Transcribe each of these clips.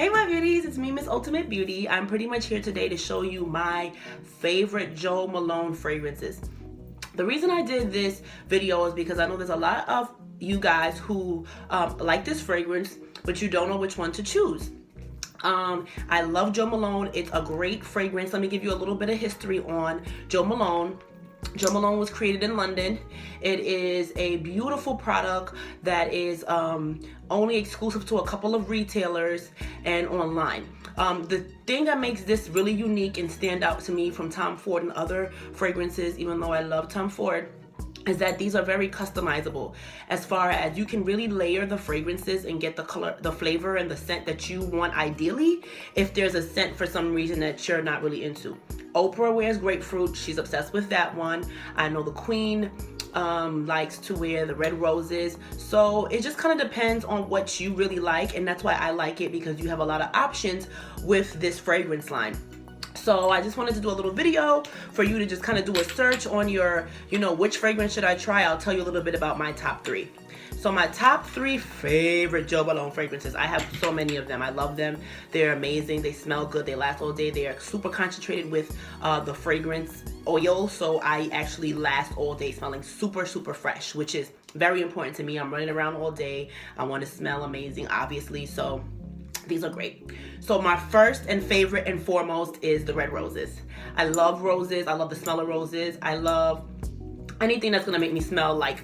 Hey my beauties, it's me, Miss Ultimate Beauty. I'm pretty much here today to show you my favorite Jo Malone fragrances. The reason I did this video is because I know there's a lot of you guys who like this fragrance, but you don't know which one to choose. I love Jo Malone. It's a great fragrance. Let me give you a little bit of history on Jo Malone. Jo Malone was created in London. It is a beautiful product that is only exclusive to a couple of retailers and online. The thing that makes this really unique and stand out to me from Tom Ford and other fragrances, even though I love Tom Ford, is that these are very customizable, as far as you can really layer the fragrances and get the color, the flavor, and the scent that you want ideally if there's a scent for some reason that you're not really into. Oprah wears grapefruit. She's obsessed with that one. I know the Queen likes to wear the red roses. So it just kind of depends on what you really like, and that's why I like it, because you have a lot of options with this fragrance line. So I just wanted to do a little video for you to just kind of do a search on your, which fragrance should I try. I'll tell you a little bit about my top 3. So my top 3 favorite Jo Malone fragrances. I have so many of them. I love them. They're amazing. They smell good. They last all day. They are super concentrated with the fragrance oil. So I actually last all day smelling super, super fresh, which is very important to me. I'm running around all day. I want to smell amazing, obviously. So these are great. So my first and favorite and foremost is the red roses. I love roses. I love the smell of roses. I love anything that's going to make me smell like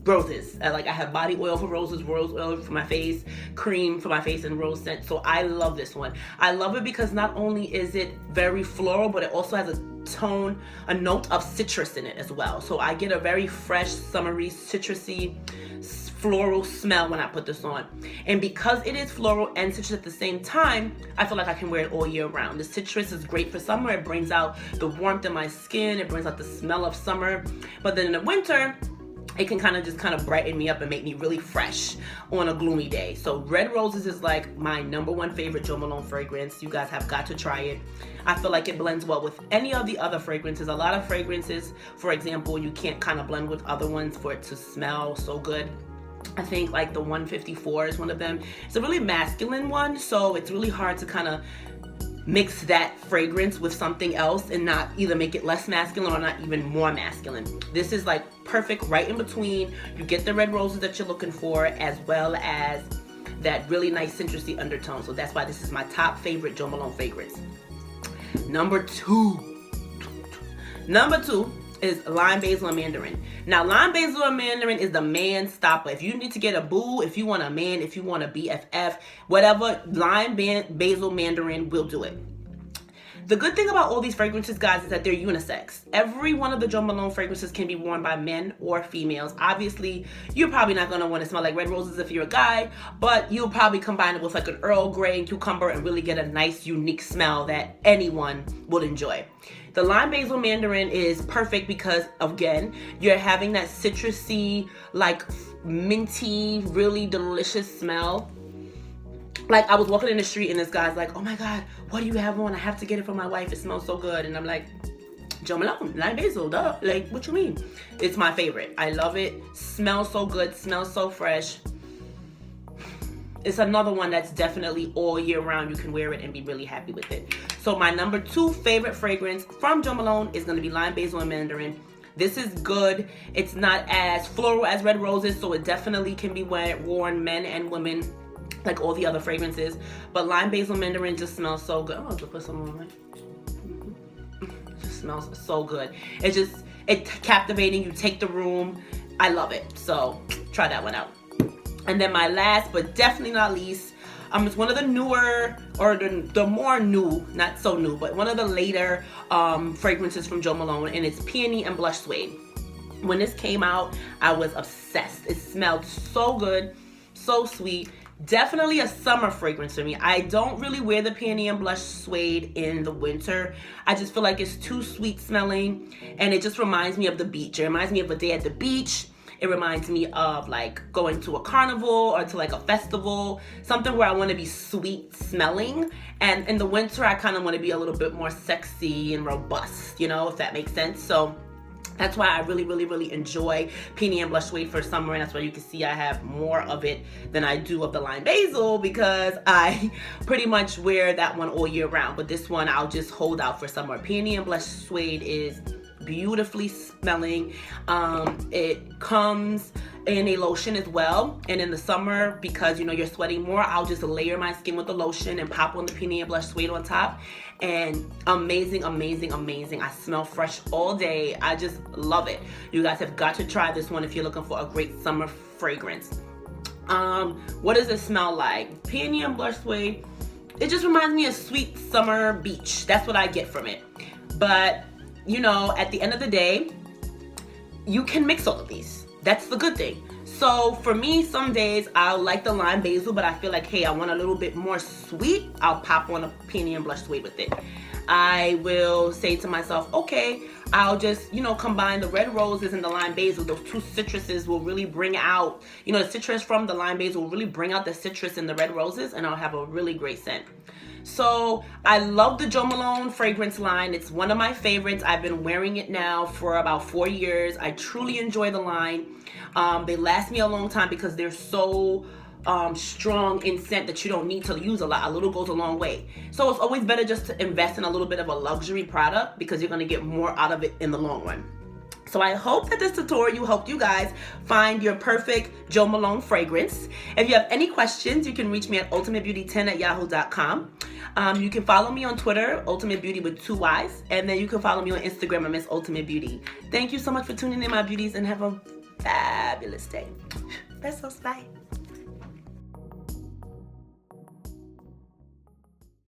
roses. I have body oil for roses, rose oil for my face, cream for my face, and rose scent. So I love this one. I love it because not only is it very floral, but it also has a note of citrus in it as well. So I get a very fresh, summery, citrusy, floral smell when I put this on. And because it is floral and citrus at the same time, I feel like I can wear it all year round. The citrus is great for summer. It brings out the warmth in my skin. It brings out the smell of summer. But then in the winter, it can kind of brighten me up and make me really fresh on a gloomy day. So red roses is like my #1 favorite Jo Malone fragrance. You guys have got to try it. I feel like it blends well with any of the other fragrances. A lot of fragrances, for example, you can't kind of blend with other ones for it to smell so good. I think like the 154 is one of them. It's a really masculine one, so it's really hard to kind of mix that fragrance with something else and not either make it less masculine or not even more masculine. This is like perfect right in between. You get the red roses that you're looking for, as well as that really nice citrusy undertone. So that's why this is my top favorite Jo Malone fragrance. Number two is lime, basil, and mandarin. Now, lime, basil, and mandarin is the man stopper. If you need to get a boo, if you want a man, if you want a BFF, whatever, lime, basil, mandarin will do it. The good thing about all these fragrances, guys, is that they're unisex. Every one of the Jo Malone fragrances can be worn by men or females. Obviously, you're probably not going to want to smell like red roses if you're a guy, but you'll probably combine it with like an Earl Grey and cucumber and really get a nice, unique smell that anyone will enjoy. The lime, basil, mandarin is perfect because, again, you're having that citrusy, like minty, really delicious smell. Like, I was walking in the street and this guy's like, "Oh my God, what do you have on? I have to get it for my wife. It smells so good." And I'm like, "Jo Malone, lime basil, duh. Like, what you mean?" It's my favorite. I love it. Smells so good. Smells so fresh. It's another one that's definitely all year round. You can wear it and be really happy with it. So my #2 favorite fragrance from Jo Malone is going to be lime, basil, and mandarin. This is good. It's not as floral as red roses, so it definitely can be worn men and women, like all the other fragrances. But lime, basil, mandarin just smells so good. Oh, I'll just put some on it. It just smells so good. It's captivating. You take the room. I love it. So try that one out. And then my last, but definitely not least, it's one of the newer, or the more new, not so new, but one of the later fragrances from Jo Malone, and it's Peony and Blush Suede. When this came out, I was obsessed. It smelled so good, so sweet. Definitely a summer fragrance for me. I don't really wear the Peony and Blush Suede in the winter. I just feel like it's too sweet smelling, and it just reminds me of the beach. It reminds me of a day at the beach. It reminds me of like going to a carnival or to like a festival, something where I want to be sweet smelling. And in the winter, I kind of want to be a little bit more sexy and robust, if that makes sense. So That's why I really enjoy Peony and Blush Suede for summer, and that's why you can see I have more of it than I do of the Lime Basil, because I pretty much wear that one all year round. But this one I'll just hold out for summer. Peony and Blush Suede is beautifully smelling. It comes in a lotion as well, and in the summer, because you know you're sweating more, I'll just layer my skin with the lotion and pop on the Peony and Blush Suede on top, and amazing. I smell fresh all day. I just love it. You guys have got to try this one if you're looking for a great summer fragrance. What does it smell like? Peony and Blush Suede, it just reminds me of sweet summer beach. That's what I get from it. But you know, at the end of the day, you can mix all of these. That's the good thing. So for me, some days I'll like the Lime Basil, but I feel like, hey, I want a little bit more sweet. I'll pop on a Peony and Blush Suede with it. I will say to myself, okay, I'll just, you know, combine the red roses and the Lime Basil. Those two citruses will really bring out, you know, the citrus from the Lime Basil will really bring out the citrus in the red roses, and I'll have a really great scent. So I love the Jo Malone fragrance line. It's one of my favorites. I've been wearing it now for about 4 years. I truly enjoy the line. They last me a long time because they're so strong in scent that you don't need to use a lot. A little goes a long way. So it's always better just to invest in a little bit of a luxury product, because you're going to get more out of it in the long run. So I hope that this tutorial helped you guys find your perfect Jo Malone fragrance. If you have any questions, you can reach me at ultimatebeauty10@yahoo.com. You can follow me on Twitter, Ultimate Beauty with 2 Y's, and then you can follow me on Instagram at Miss Ultimate Beauty. Thank you so much for tuning in, my beauties, and have a fabulous day. Besos, bye.